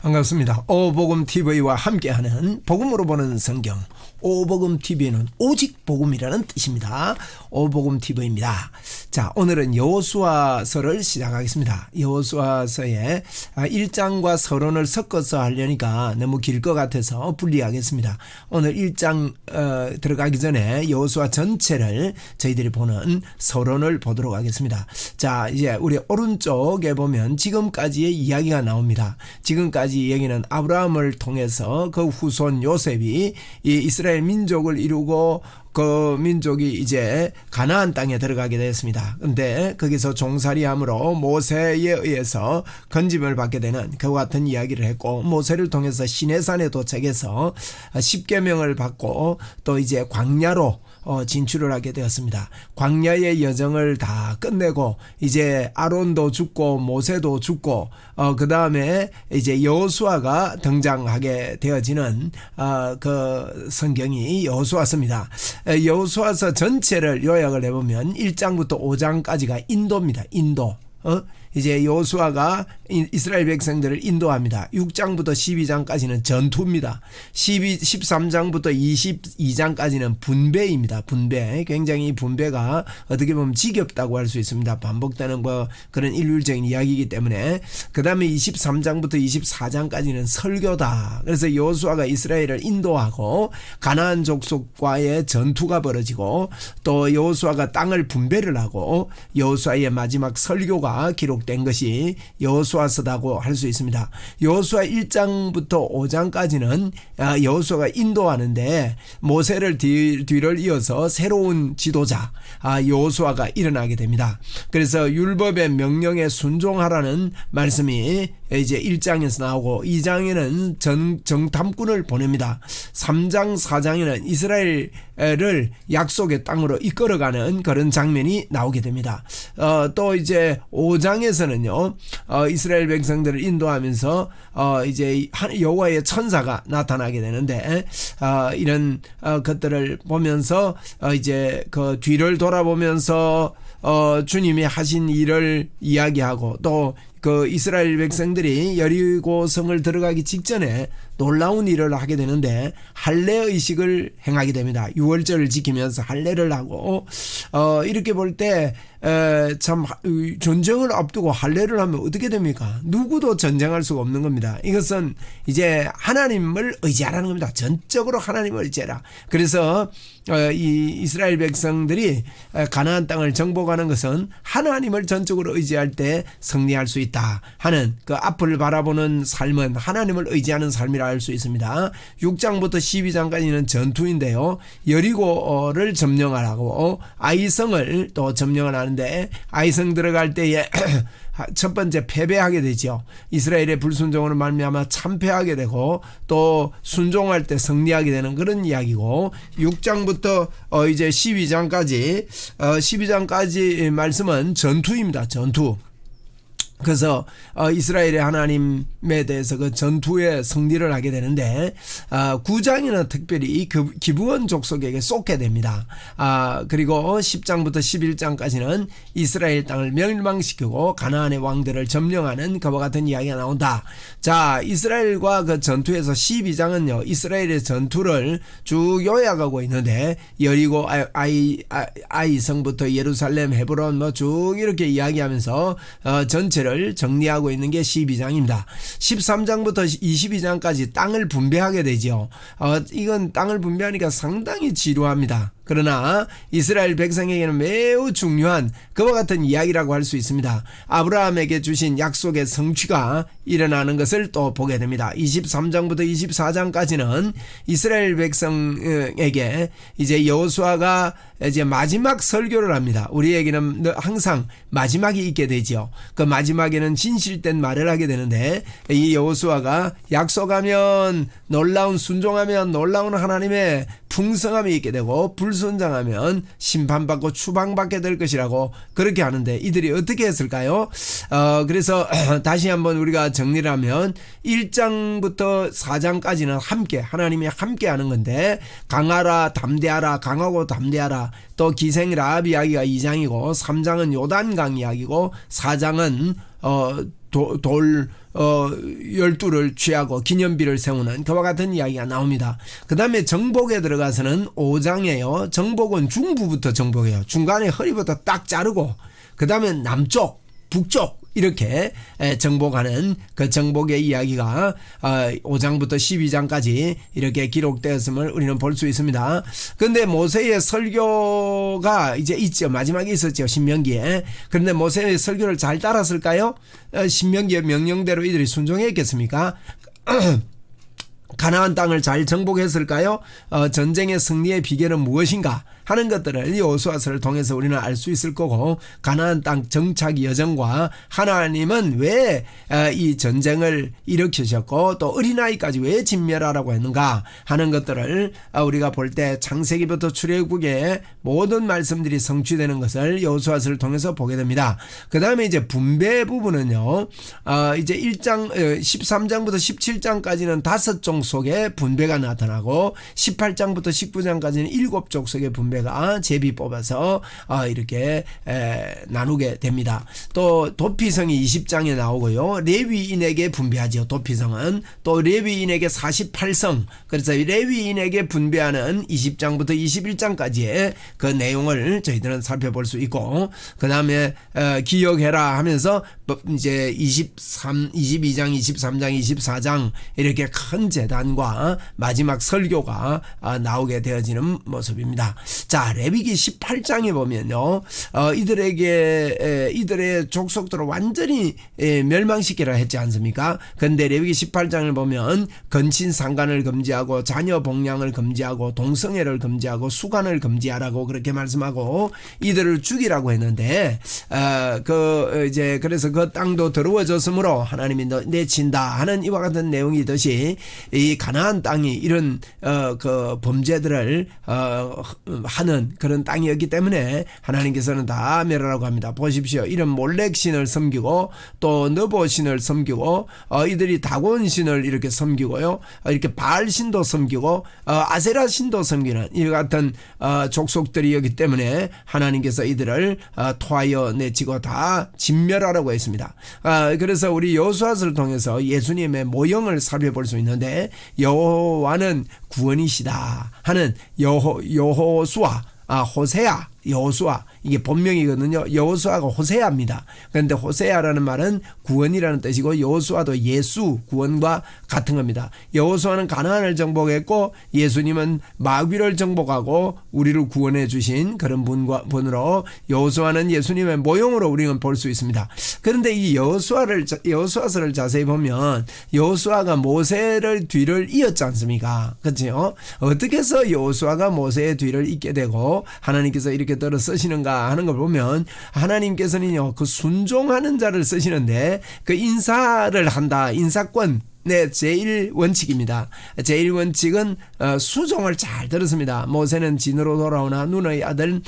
반갑습니다. 오복음TV와 함께하는 복음으로 보는 성경, 오복음TV는 오직 복음이라는 뜻입니다. 오복음TV입니다. 자, 오늘은 여호수아서를 시작하겠습니다. 여호수아서의 1장과 서론을 섞어서 하려니까 너무 길 것 같아서 분리하겠습니다. 오늘 1장 들어가기 전에 여호수아 전체를 저희들이 보는 서론을 보도록 하겠습니다. 자, 이제 우리 오른쪽에 보면 지금까지의 이야기가 나옵니다. 지금까지 얘기는 아브라함을 통해서 그 후손 요셉이 이 이스라엘 민족을 이루고 그 민족이 이제 가나안 땅에 들어가게 되었습니다. 그런데 거기서 종살이함으로 모세에 의해서 건짐을 받게 되는 그와 같은 이야기를 했고, 모세를 통해서 시내산에 도착해서 10계명을 받고 또 이제 광야로 진출을 하게 되었습니다. 광야의 여정을 다 끝내고 이제 아론도 죽고 모세도 죽고 그 다음에 이제 여호수아가 등장하게 되어지는 그 성경이 여호수아서입니다. 여호수아서 전체를 요약을 해보면 1장부터 5장까지가 인도입니다. 인도. 이제 여호수아가 이스라엘 백성들을 인도합니다. 6장부터 12장까지는 전투입니다. 13장부터 22장까지는 분배입니다. 분배. 굉장히 분배가 어떻게 보면 지겹다고 할 수 있습니다. 반복되는 그런 일률적인 이야기이기 때문에. 그 다음에 23장부터 24장까지는 설교다. 그래서 여호수아가 이스라엘을 인도하고 가나안 족속과의 전투가 벌어지고 또 여호수아가 땅을 분배를 하고 여호수아의 마지막 설교가 기록된 것이 여호수아서라고 할 수 있습니다. 여호수아 1장부터 5장까지는 여호수아가 인도하는데 모세를 뒤를 이어서 새로운 지도자 여호수아가 일어나게 됩니다. 그래서 율법의 명령에 순종하라는 말씀이 이제 1장에서 나오고 2장에는 정탐꾼을 보냅니다. 3장 4장에는 이스라엘을 약속의 땅으로 이끌어가는 그런 장면이 나오게 됩니다. 또 이제 5장에서는요 이스라엘 백성들을 인도하면서 이제 여호와의 천사가 나타나게 되는데 이런 것들을 보면서 이제 그 뒤를 돌아보면서 주님이 하신 일을 이야기하고 또 그 이스라엘 백성들이 여리고 성을 들어가기 직전에 놀라운 일을 하게 되는데 할례 의식을 행하게 됩니다. 유월절을 지키면서 할례를 하고 이렇게 볼 때 참 전쟁을 앞두고 할례를 하면 어떻게 됩니까? 누구도 전쟁할 수가 없는 겁니다. 이것은 이제 하나님을 의지하라는 겁니다. 전적으로 하나님을 의지해라. 그래서 이 이스라엘 백성들이 가나안 땅을 정복하는 것은 하나님을 전적으로 의지할 때 승리할 수 있다 하는 그 앞을 바라보는 삶은 하나님을 의지하는 삶이라 할 수 있습니다. 6장부터 12장까지는 전투인데요. 여리고를 점령하라고 아이성을 또 점령을 하는데 아이성 들어갈 때에 첫 번째 패배하게 되죠. 이스라엘의 불순종으로 말미암아 참패하게 되고 또 순종할 때 승리하게 되는 그런 이야기고, 6장부터 이제 12장까지 말씀은 전투입니다. 전투. 그래서 이스라엘의 하나님에 대해서 그 전투에 승리를 하게 되는데 9장에는 특별히 기브온 족속에게 쏟게 됩니다. 그리고 10장부터 11장까지는 이스라엘 땅을 멸망시키고 가나안의 왕들을 점령하는 그와 같은 이야기가 나온다. 자, 이스라엘과 그 전투에서 12장은요 이스라엘의 전투를 쭉 요약하고 있는데 여리고 아이성부터 예루살렘 헤브론 쭉 이렇게 이야기하면서 전체를 정리하고 있는 게 12장입니다. 13장부터 22장까지 땅을 분배하게 되죠. 이건 땅을 분배하니까 상당히 지루합니다. 그러나 이스라엘 백성에게는 매우 중요한 그와 같은 이야기라고 할 수 있습니다. 아브라함에게 주신 약속의 성취가 일어나는 것을 또 보게 됩니다. 23장부터 24장까지는 이스라엘 백성에게 이제 여호수아가 이제 마지막 설교를 합니다. 우리에게는 항상 마지막이 있게 되죠. 그 마지막에는 진실된 말을 하게 되는데 이 여호수아가 약속하면 놀라운, 순종하면 놀라운 하나님의 풍성함이 있게 되고 불순종하면 심판받고 추방받게 될 것이라고 그렇게 하는데 이들이 어떻게 했을까요? 그래서 다시 한번 우리가 정리를 하면 1장부터 4장까지는 함께 하나님이 함께 하는 건데 강하라 담대하라 강하고 담대하라 또 기생 라합 이야기가 2장이고 3장은 요단강 이야기고 4장은 돌 12를 취하고 기념비를 세우는 그와 같은 이야기가 나옵니다. 그 다음에 정복에 들어가서는 5장이에요. 정복은 중부부터 정복해요. 중간에 허리부터 딱 자르고 그 다음에 남쪽 북쪽 이렇게 정복하는 그 정복의 이야기가 5장부터 12장까지 이렇게 기록되었음을 우리는 볼 수 있습니다. 그런데 모세의 설교가 이제 있죠. 마지막에 있었죠. 신명기에. 그런데 모세의 설교를 잘 따랐을까요? 신명기의 명령대로 이들이 순종했겠습니까? 가나안 땅을 잘 정복했을까요? 전쟁의 승리의 비결은 무엇인가 하는 것들을 여호수아서를 통해서 우리는 알 수 있을 거고, 가나안 땅 정착 여정과 하나님은 왜 이 전쟁을 일으키셨고 또 어린아이까지 왜 진멸하라고 했는가 하는 것들을 우리가 볼 때 창세기부터 출애굽의 모든 말씀들이 성취되는 것을 여호수아서를 통해서 보게 됩니다. 그 다음에 이제 분배 부분은요, 이제 13장부터 17장까지는 5종 속에 분배가 나타나고 18장부터 19장까지는 7족 속의 분배가 제비 뽑아서 이렇게 나누게 됩니다. 또 도피성이 20장에 나오고요. 레위인에게 분배하죠. 도피성은 또 레위인에게 48성, 그래서 레위인에게 분배하는 20장부터 21장까지의 그 내용을 저희들은 살펴볼 수 있고, 그 다음에 기억해라 하면서 이제 22장, 23장, 24장 이렇게 큰 재단과 마지막 설교가 나오게 되어지는 모습입니다. 자, 레위기 18장에 보면요, 이들의 족속들을 완전히 멸망시키라 했지 않습니까? 그런데 레위기 18장을 보면 건친 상간을 금지하고 자녀 복량을 금지하고 동성애를 금지하고 수간을 금지하라고 그렇게 말씀하고 이들을 죽이라고 했는데, 이제 그래서 그 땅도 더러워졌으므로 하나님이 내친다 하는 이와 같은 내용이듯이, 이 가나안 땅이 이런 그 범죄들을 하는 그런 땅이었기 때문에 하나님께서는 다 멸하라고 합니다. 보십시오. 이런 몰렉 신을 섬기고 또 느보 신을 섬기고 이들이 다곤 신을 이렇게 섬기고요, 이렇게 바알 신도 섬기고 아세라 신도 섬기는 이 같은 족속들이었기 때문에 하나님께서 이들을 토하여 내치고 다 진멸하라고 했습니다. 그래서 우리 여호수아서를 통해서 예수님의 모형을 살펴볼 수 있는데, 여호와는 구원이시다 하는 여호수아, 호세아, 여호수아, 이게 본명이거든요. 여호수아가 호세아입니다. 그런데 호세아라는 말은 구원이라는 뜻이고, 여호수아도 예수, 구원과 같은 겁니다. 여호수아는 가나안을 정복했고 예수님은 마귀를 정복하고 우리를 구원해 주신 그런 분으로 여호수아는 예수님의 모형으로 우리는 볼 수 있습니다. 그런데 이 여호수아서를 자세히 보면 여호수아가 모세를 뒤를 이었지 않습니까? 그렇죠? 어떻게 해서 여호수아가 모세의 뒤를 잇게 되고 하나님께서 이렇게 들어 쓰시는가 하는 걸 보면, 하나님께서는요, 그 순종하는 자를 쓰시는데 그 인사를 한다, 인사권, 제일 원칙입니다. 제일 원칙은 수종을 잘 들었습니다. 모세는 진으로 돌아오나 눈의 아들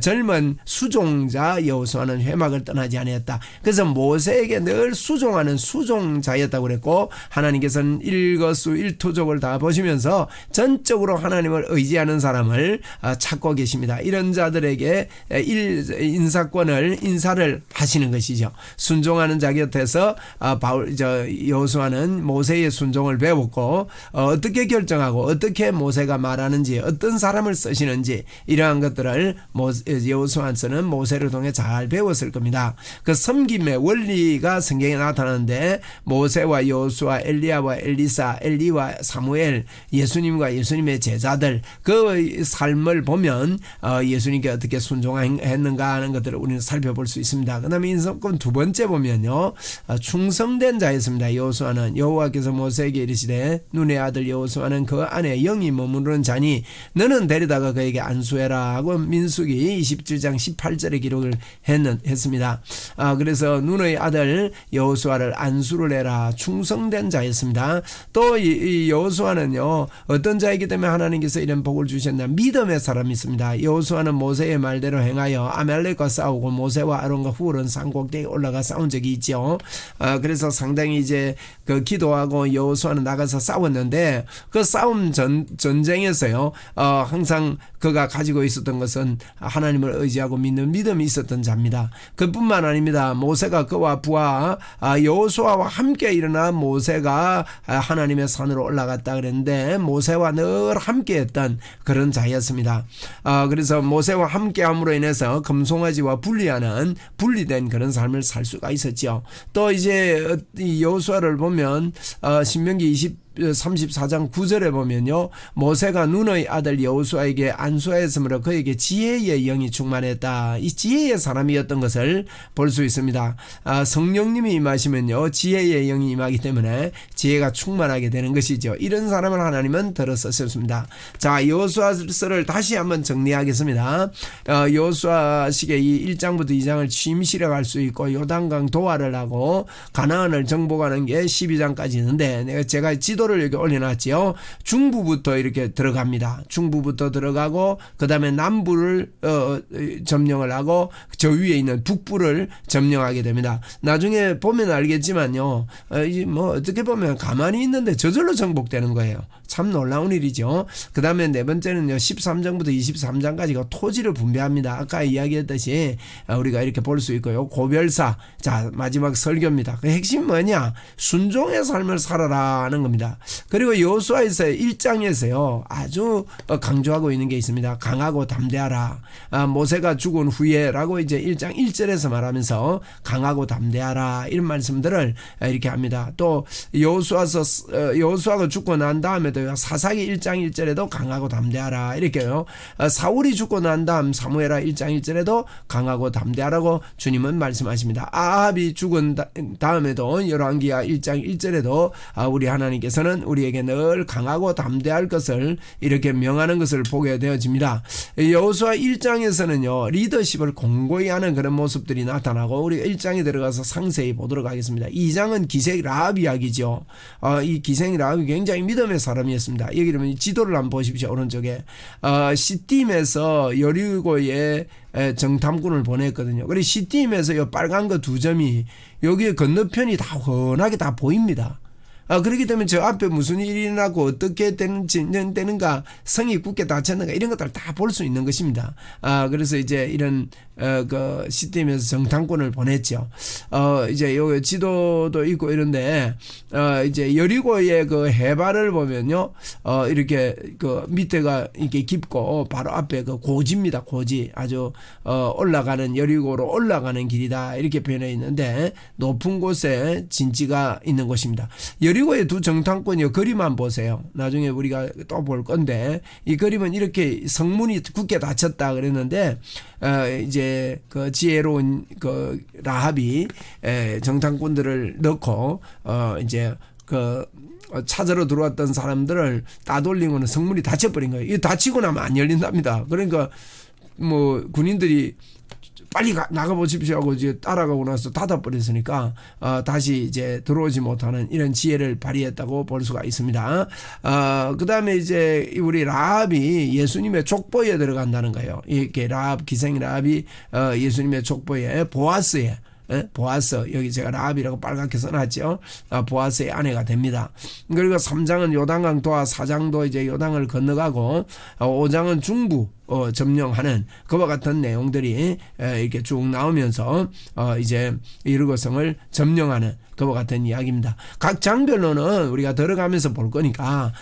젊은 수종자 여호수아는 회막을 떠나지 아니했다. 그래서 모세에게 늘 수종하는 수종자였다고 그랬고, 하나님께서는 일거수일투족을 다 보시면서 전적으로 하나님을 의지하는 사람을 찾고 계십니다. 이런 자들에게 인사를 하시는 것이죠. 순종하는 자 곁에서 여호수아는 모세의 순종을 배웠고, 어떻게 결정하고 어떻게 모세가 말하는지, 어떤 사람을 쓰시는지, 이러한 것들을 여호수아서는 모세를 통해 잘 배웠을 겁니다. 그 섬김의 원리가 성경에 나타나는데, 모세와 여호수아, 엘리야와 엘리사, 엘리와 사무엘, 예수님과 예수님의 제자들, 그 삶을 보면 예수님께 어떻게 순종했는가 하는 것들을 우리는 살펴볼 수 있습니다. 그 다음에 인사권 두 번째 보면요, 충성된 자였습니다. 여호수아는 여호와께서 모세에게 이르시되, 눈의 아들 여호수아는 그 안에 영이 머무르는 자니 너는 데려다가 그에게 안수해라 하고 민수기 27장 18절에 기록을 했습니다. 그래서 눈의 아들 여호수아를 안수를 해라, 충성된 자였습니다. 또 이 여호수아는요, 어떤 자이기 때문에 하나님께서 이런 복을 주셨나, 믿음의 사람이 있습니다. 여호수아는 모세의 말대로 행하여 아말렉과 싸우고 모세와 아론과 훌은 산 꼭대기에 올라가 싸운 적이 있죠. 그래서 상당히 이제 그 기도와 여리고하고 여호수아는 나가서 싸웠는데 그 싸움 전쟁에서요 항상 그가 가지고 있었던 것은 하나님을 의지하고 믿는 믿음이 있었던 자입니다. 그뿐만 아닙니다. 모세가 그와 부하 여호수아와 함께 일어나 모세가 하나님의 산으로 올라갔다 그랬는데 모세와 늘 함께했던 그런 자였습니다. 그래서 모세와 함께함으로 인해서 금송아지와 분리된 그런 삶을 살 수가 있었죠. 또 이제 이 여호수아를 보면 신명기 34장 9절에 보면요 모세가 눈의 아들 여호수아에게 안수하였으므로 그에게 지혜의 영이 충만했다. 이 지혜의 사람이었던 것을 볼 수 있습니다. 성령님이 임하시면요 지혜의 영이 임하기 때문에 지혜가 충만하게 되는 것이죠. 이런 사람을 하나님은 들어 쓰셨습니다. 자, 여호수아서를 다시 한번 정리하겠습니다. 여호수아식의 이 1장부터 2장을 취임시려갈 수 있고 요단강 도하를 하고 가나안을 정복하는 게 12장까지 있는데 제가 지도를 여기 올려놨지요. 중부부터 이렇게 들어갑니다. 중부부터 들어가고 그 다음에 남부를 점령을 하고 저 위에 있는 북부를 점령하게 됩니다. 나중에 보면 알겠지만요. 뭐 어떻게 보면 가만히 있는데 저절로 정복되는 거예요. 참 놀라운 일이죠. 그 다음에 네 번째는요. 13장부터 23장까지가 토지를 분배합니다. 아까 이야기했듯이 우리가 이렇게 볼 수 있고요. 고별사. 자, 마지막 설교입니다. 그 핵심 뭐냐? 순종의 삶을 살아라 하는 겁니다. 그리고 여호수아에서 1장에서요. 아주 강조하고 있는 게 있습니다. 강하고 담대하라. 모세가 죽은 후에라고 이제 1장 1절에서 말하면서 강하고 담대하라 이런 말씀들을 이렇게 합니다. 또 여호수아가 죽고 난 다음에도 사사기 1장 1절에도 강하고 담대하라 이렇게요. 사울이 죽고 난 다음 사무엘하 1장 1절에도 강하고 담대하라고 주님은 말씀하십니다. 아합이 죽은 다음에도 열왕기하 1장 1절에도 우리 하나님께서는 우리에게 늘 강하고 담대할 것을 이렇게 명하는 것을 보게 되어집니다. 여호수아 1장에서는요 리더십을 공고히 하는 그런 모습들이 나타나고 우리가 1장에 들어가서 상세히 보도록 하겠습니다. 2장은 기생 라합 이야기죠. 이 기생 라합이 굉장히 믿음의 사람이었습니다. 여기 보면 지도를 한번 보십시오. 오른쪽에 시딤에서 여리고에 정탐꾼을 보냈거든요. 그리고 시딤에서 이 빨간 거 두 점이 여기에 건너편이 다 훤하게 다 보입니다. 그렇기 때문에 저 앞에 무슨 일이 일어나고 어떻게 진행되는가, 성이 굳게 닫혔는가 이런 것들 다 볼 수 있는 것입니다. 그래서 이제 이런 그 시스템에서 정탐꾼을 보냈죠. 이제 요 지도도 있고 이런데 이제 여리고의 그 해발을 보면요, 이렇게 그 밑에가 이렇게 깊고 바로 앞에 그 고지입니다. 고지 아주 올라가는 여리고로 올라가는 길이다 이렇게 표현해 있는데 높은 곳에 진지가 있는 곳입니다. 여리고의 두 정탐꾼이 그림만 보세요. 나중에 우리가 또 볼 건데 이 그림은 이렇게 성문이 굳게 닫혔다 그랬는데 이제 그 지혜로운 그 라합이 정탐꾼들을 넣고 이제 그 찾으러 들어왔던 사람들을 따돌리고는 성문이 닫혀버린 거예요. 이 닫히고 나면 안 열린답니다. 그러니까 뭐 군인들이 빨리 나가보십시오 하고 이제 따라가고 나서 닫아버렸으니까 다시 이제 들어오지 못하는 이런 지혜를 발휘했다고 볼 수가 있습니다. 그 다음에 이제 우리 라합이 예수님의 족보에 들어간다는 거예요. 이렇게 라합, 기생 라합이 예수님의 족보에 보아스에 보아스, 여기 제가 라합이라고 빨갛게 써놨죠. 보아스의 아내가 됩니다. 그리고 3장은 요단강 도하, 4장도 이제 요단을 건너가고 5장은 중부 점령하는 그와 같은 내용들이 이렇게 쭉 나오면서 이제 여리고성을 점령하는 그와 같은 이야기입니다. 각 장별로는 우리가 들어가면서 볼 거니까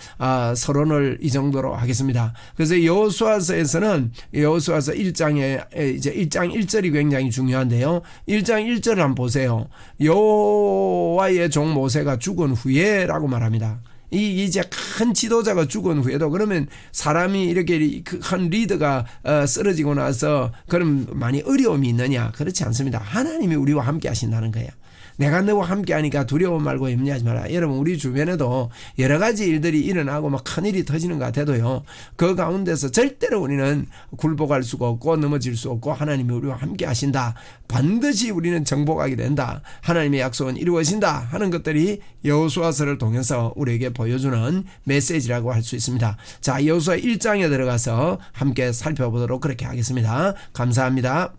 서론을 이 정도로 하겠습니다. 그래서 여호수아서에서는 여호수아서 1장에 이제 1장 1절이 굉장히 중요한데요. 1장 1절을 한번 보세요. 여호와의 종 모세가 죽은 후에라고 말합니다. 이제 큰 지도자가 죽은 후에도 그러면 사람이 이렇게 큰 리더가 쓰러지고 나서 그럼 많이 어려움이 있느냐? 그렇지 않습니다. 하나님이 우리와 함께 하신다는 거예요. 내가 너와 함께 하니까 두려워 말고 염려하지 마라. 여러분 우리 주변에도 여러 가지 일들이 일어나고 막 큰일이 터지는 것 같아도요. 그 가운데서 절대로 우리는 굴복할 수가 없고 넘어질 수 없고 하나님이 우리와 함께 하신다. 반드시 우리는 정복하게 된다. 하나님의 약속은 이루어진다 하는 것들이 여호수아서를 통해서 우리에게 보여주는 메시지라고 할 수 있습니다. 자, 여호수아 1장에 들어가서 함께 살펴보도록 그렇게 하겠습니다. 감사합니다.